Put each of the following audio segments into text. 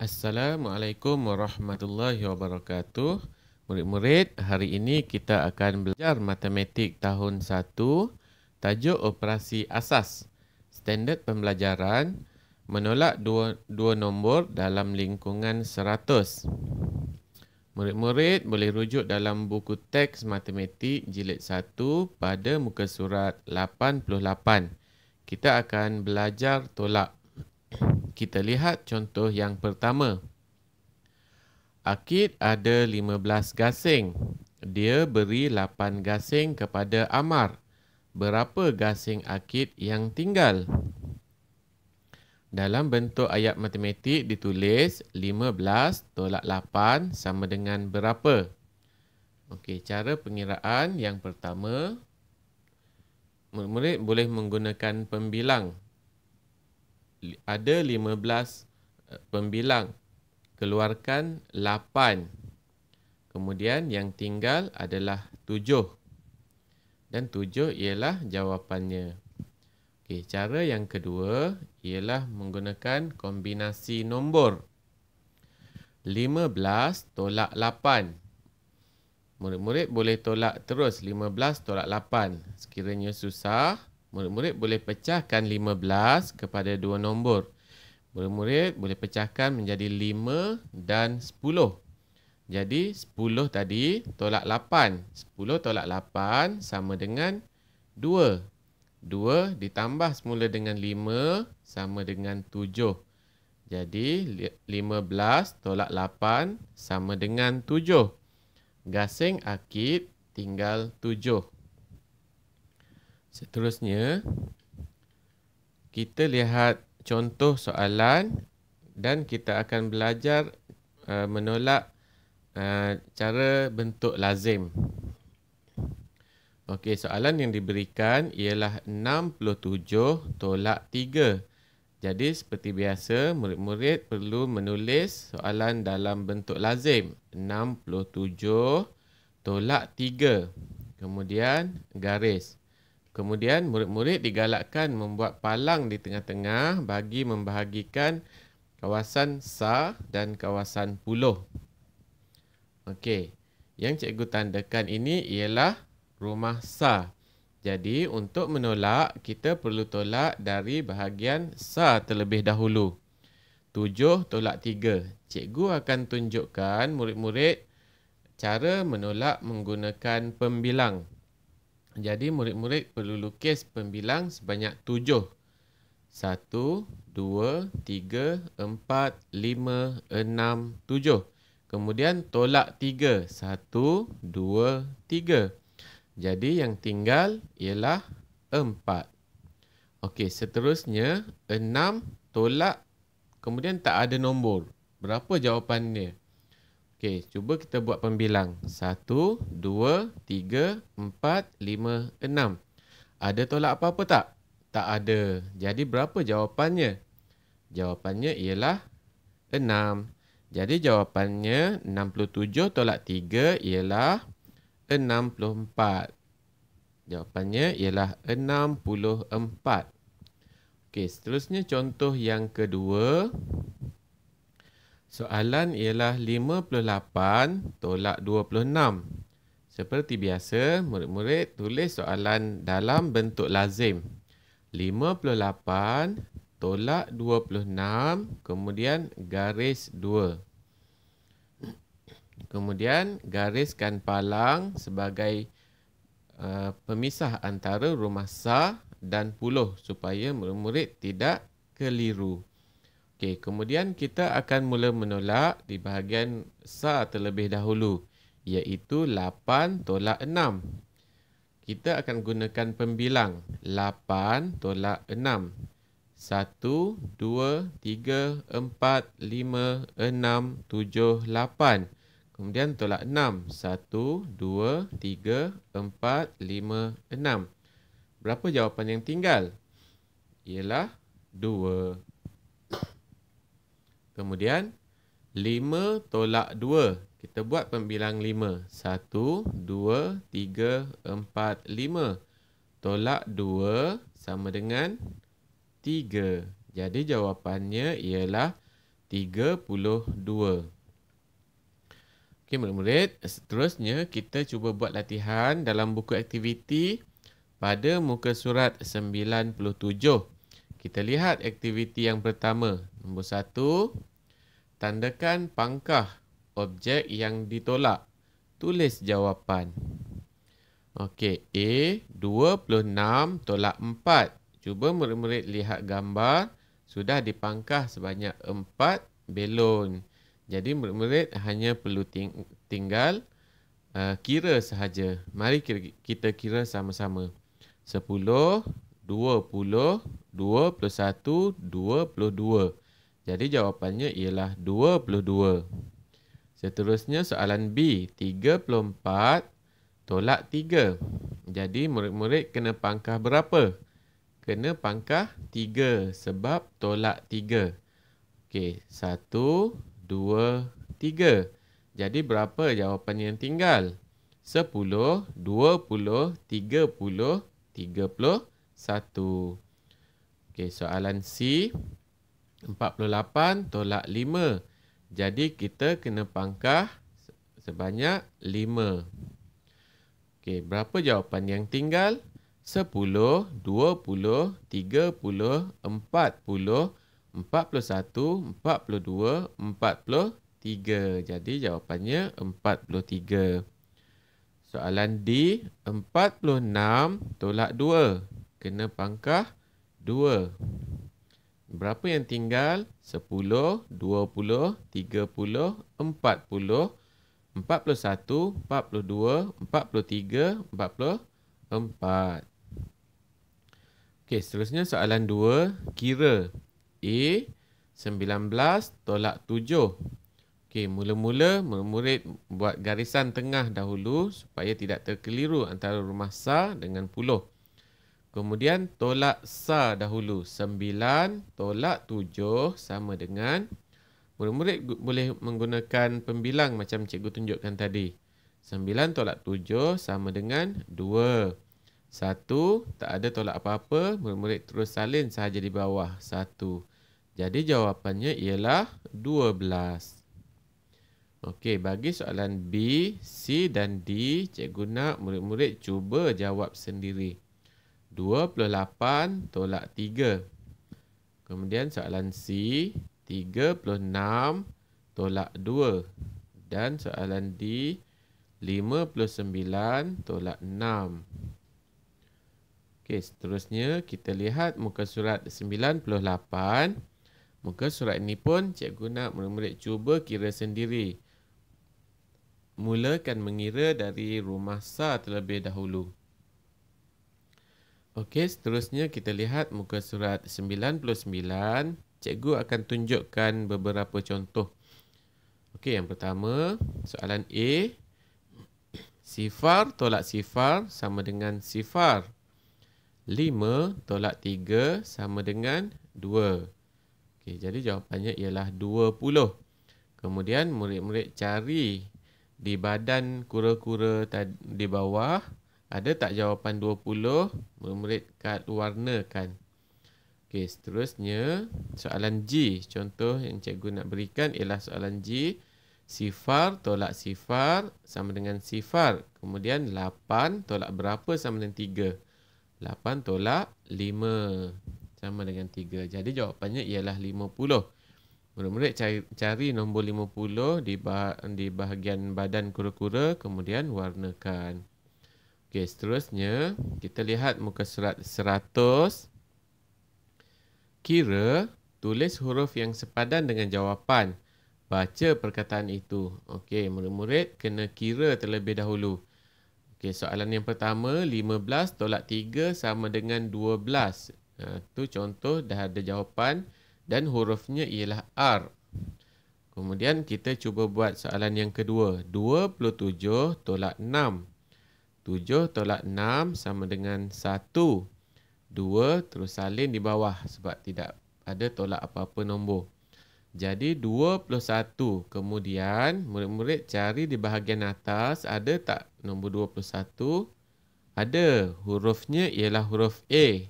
Assalamualaikum warahmatullahi wabarakatuh. Murid-murid, hari ini kita akan belajar matematik tahun 1, tajuk operasi asas. Standard pembelajaran, menolak dua nombor dalam lingkungan 100. Murid-murid boleh rujuk dalam buku teks matematik jilid 1 pada muka surat 88. Kita akan belajar tolak. Kita lihat contoh yang pertama. Akid ada 15 gasing. Dia beri 8 gasing kepada Amar. Berapa gasing Akid yang tinggal? Dalam bentuk ayat matematik ditulis 15 tolak 8 sama dengan berapa? Okey, cara pengiraan yang pertama, murid-murid boleh menggunakan pembilang. Ada 15 pembilang. Keluarkan 8. Kemudian yang tinggal adalah 7. Dan 7 ialah jawapannya. Okey, cara yang kedua ialah menggunakan kombinasi nombor. 15 tolak 8. Murid-murid boleh tolak terus 15 tolak 8. Sekiranya susah, murid-murid boleh pecahkan 15 kepada dua nombor. Murid-murid boleh pecahkan menjadi 5 dan 10. Jadi 10 tadi tolak 8. 10 tolak 8 sama dengan 2. 2 ditambah semula dengan 5 sama dengan 7. Jadi 15 tolak 8 sama dengan 7. Gasing Akid tinggal 7. Seterusnya, kita lihat contoh soalan dan kita akan belajar menolak cara bentuk lazim. Okey, soalan yang diberikan ialah 67 tolak 3. Jadi seperti biasa, murid-murid perlu menulis soalan dalam bentuk lazim. 67 tolak 3. Kemudian garis. Kemudian murid-murid digalakkan membuat palang di tengah-tengah bagi membahagikan kawasan sar dan kawasan puluh. Okey, yang cikgu tandakan ini ialah rumah sar. Jadi untuk menolak, kita perlu tolak dari bahagian sar terlebih dahulu. 7 tolak 3. Cikgu akan tunjukkan murid-murid cara menolak menggunakan pembilang. Jadi murid-murid perlu lukis pembilang sebanyak 7. 1, 2, 3, 4, 5, 6, 7. Kemudian tolak 3. 1, 2, 3. Jadi yang tinggal ialah 4. Okey, seterusnya 6 tolak, kemudian tak ada nombor. Berapa jawapannya? Okey, cuba kita buat pembilang. 1, 2, 3, 4, 5, 6. Ada tolak apa-apa tak? Tak ada. Jadi berapa jawapannya? Jawapannya ialah 6. Jadi jawapannya 67 tolak 3 ialah 64. Jawapannya ialah 64. Okey, seterusnya contoh yang kedua. Soalan ialah 58 tolak 26. Seperti biasa, murid-murid tulis soalan dalam bentuk lazim. 58 tolak 26, kemudian garis 2. Kemudian gariskan palang sebagai pemisah antara rumah sar dan puluh supaya murid-murid tidak keliru. Okey, kemudian kita akan mula menolak di bahagian sar terlebih dahulu, iaitu 8 tolak 6. Kita akan gunakan pembilang 8 tolak 6. 1, 2, 3, 4, 5, 6, 7, 8. Kemudian tolak 6. 1, 2, 3, 4, 5, 6. Berapa jawapan yang tinggal? Ialah 2. Kemudian 5 tolak 2. Kita buat pembilang 5. 1, 2, 3, 4, 5. Tolak 2 sama dengan 3. Jadi jawapannya ialah 32. Okey, murid-murid, seterusnya kita cuba buat latihan dalam buku aktiviti pada muka surat 97. Kita lihat aktiviti yang pertama. Nombor 1, tandakan pangkah objek yang ditolak. Tulis jawapan. Okey, A 26 tolak 4. Cuba murid-murid lihat gambar. Sudah dipangkah sebanyak 4 belon. Jadi murid-murid hanya perlu tinggal kira sahaja. Mari kita kira sama-sama. 10, 20, 21, 22. Jadi jawapannya ialah 22. Seterusnya soalan B, 34 tolak 3. Jadi murid-murid kena pangkah berapa? Kena pangkah 3 sebab tolak 3. Okey, 1, 2, 3. Jadi berapa jawapan yang tinggal? 10, 20, 30, 31. Okey, soalan C, 48 tolak 5. Jadi kita kena pangkah sebanyak 5. Okey, berapa jawapan yang tinggal? 10, 20, 30, 40, 41, 42, 43. Jadi jawapannya 43. Soalan D, 46 tolak 2. Kena pangkah 2. Berapa yang tinggal? 10, 20, 30, 40, 41, 42, 43, 44. Okey, seterusnya soalan 2. Kira. A 19 tolak 7. Okey, mula-mula murid buat garisan tengah dahulu supaya tidak terkeliru antara rumah sa dengan puluh. Kemudian tolak sa dahulu. 9 tolak 7 sama dengan, murid-murid boleh menggunakan pembilang macam cikgu tunjukkan tadi. 9 tolak 7 sama dengan 2. 1 tak ada tolak apa-apa, murid-murid terus salin sahaja di bawah 1. Jadi jawapannya ialah 12. Okey, bagi soalan B, C dan D, cikgu nak murid-murid cuba jawab sendiri. 28 tolak 3. Kemudian soalan C, 36 tolak 2. Dan soalan D, 59 tolak 6. Okey, seterusnya kita lihat muka surat 98. Muka surat ini pun cikgu nak murid-murid cuba kira sendiri. Mulakan mengira dari rumah sa terlebih dahulu. Okey, seterusnya kita lihat muka surat 99. Cikgu akan tunjukkan beberapa contoh. Okey, yang pertama, soalan A. Sifar tolak sifar sama dengan sifar. 5 tolak 3 sama dengan 2. Okey, jadi jawapannya ialah 20. Kemudian murid-murid cari di badan kura-kura di bawah, ada tak jawapan 20? Murid-murid warnakan. Okey, seterusnya soalan G. Contoh yang cikgu nak berikan ialah soalan G. Sifar tolak sifar sama dengan sifar. Kemudian 8 tolak berapa sama dengan 3? 8 tolak 5 sama dengan 3. Jadi jawapannya ialah 50. Murid-murid cari nombor 50 di bahagian badan kura-kura, kemudian warnakan. Okey, seterusnya kita lihat muka surat 100. Kira, tulis huruf yang sepadan dengan jawapan. Baca perkataan itu. Okey, murid-murid kena kira terlebih dahulu. Okey, soalan yang pertama, 15 tolak 3 sama dengan 12. Itu contoh dah ada jawapan dan hurufnya ialah R. Kemudian kita cuba buat soalan yang kedua. 27 tolak 6. 7 tolak 6 sama dengan 1. 2 terus salin di bawah sebab tidak ada tolak apa-apa nombor. Jadi 21. Kemudian murid-murid cari di bahagian atas, ada tak nombor 21? Ada. Hurufnya ialah huruf A.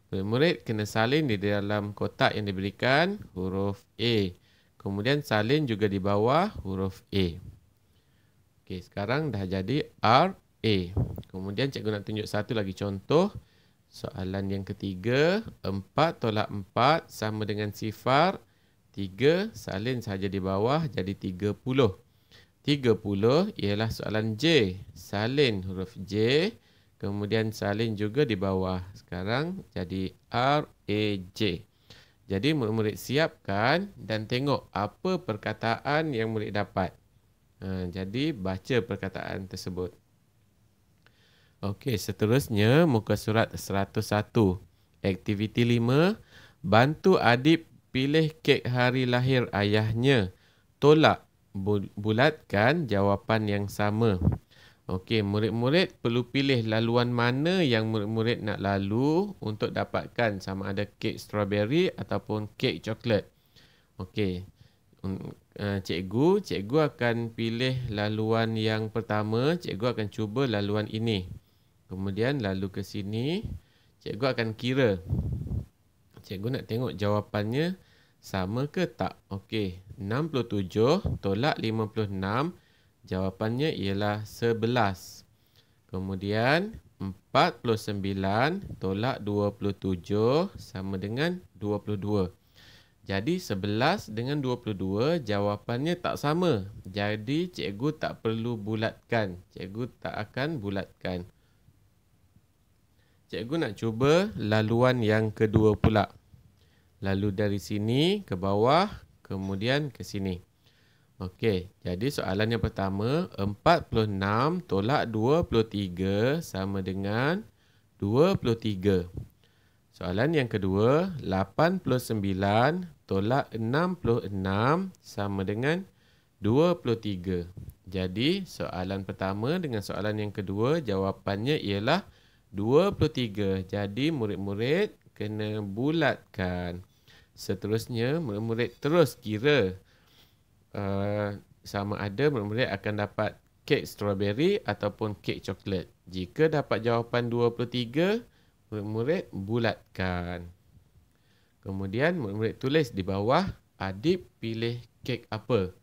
Murid-murid kena salin di dalam kotak yang diberikan huruf A. Kemudian salin juga di bawah huruf A. Okey, sekarang dah jadi RA. Kemudian cikgu nak tunjuk satu lagi contoh. Soalan yang ketiga, 4 tolak 4 sama dengan sifar. 3 salin sahaja di bawah jadi 30. 30 ialah soalan J. Salin huruf J. Kemudian salin juga di bawah. Sekarang jadi RAJ. Jadi murid-murid siapkan dan tengok apa perkataan yang murid dapat. Jadi baca perkataan tersebut. Okey, seterusnya muka surat 101. Aktiviti 5. Bantu adik pilih kek hari lahir ayahnya. Tolak, bulatkan jawapan yang sama. Okey, murid-murid perlu pilih laluan mana yang murid-murid nak lalu untuk dapatkan sama ada kek strawberry ataupun kek coklat. Okey. Cikgu akan pilih laluan yang pertama. Cikgu akan cuba laluan ini. Kemudian lalu ke sini. Cikgu akan kira. Cikgu nak tengok jawapannya sama ke tak. Okey, 67 tolak 56. Jawapannya ialah 11. Kemudian 49 tolak 27 sama dengan 22. Jadi 11 dengan 22 jawapannya tak sama. Jadi cikgu tak perlu bulatkan. Cikgu tak akan bulatkan. Cikgu nak cuba laluan yang kedua pula. Lalu dari sini ke bawah, kemudian ke sini. Okey, jadi soalan yang pertama, 46 tolak 23 sama dengan 23. Soalan yang kedua, 89 tolak 66 sama dengan 23. Jadi, soalan pertama dengan soalan yang kedua, jawapannya ialah 23. Jadi, murid-murid kena bulatkan. Seterusnya, murid-murid terus kira sama ada murid-murid akan dapat kek strawberry ataupun kek coklat. Jika dapat jawapan 23, murid-murid bulatkan. Kemudian murid-murid tulis di bawah, adik pilih kek apa?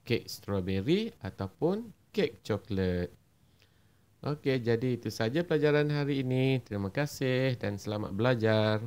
Kek strawberry ataupun kek coklat. Okey, jadi itu saja pelajaran hari ini. Terima kasih dan selamat belajar.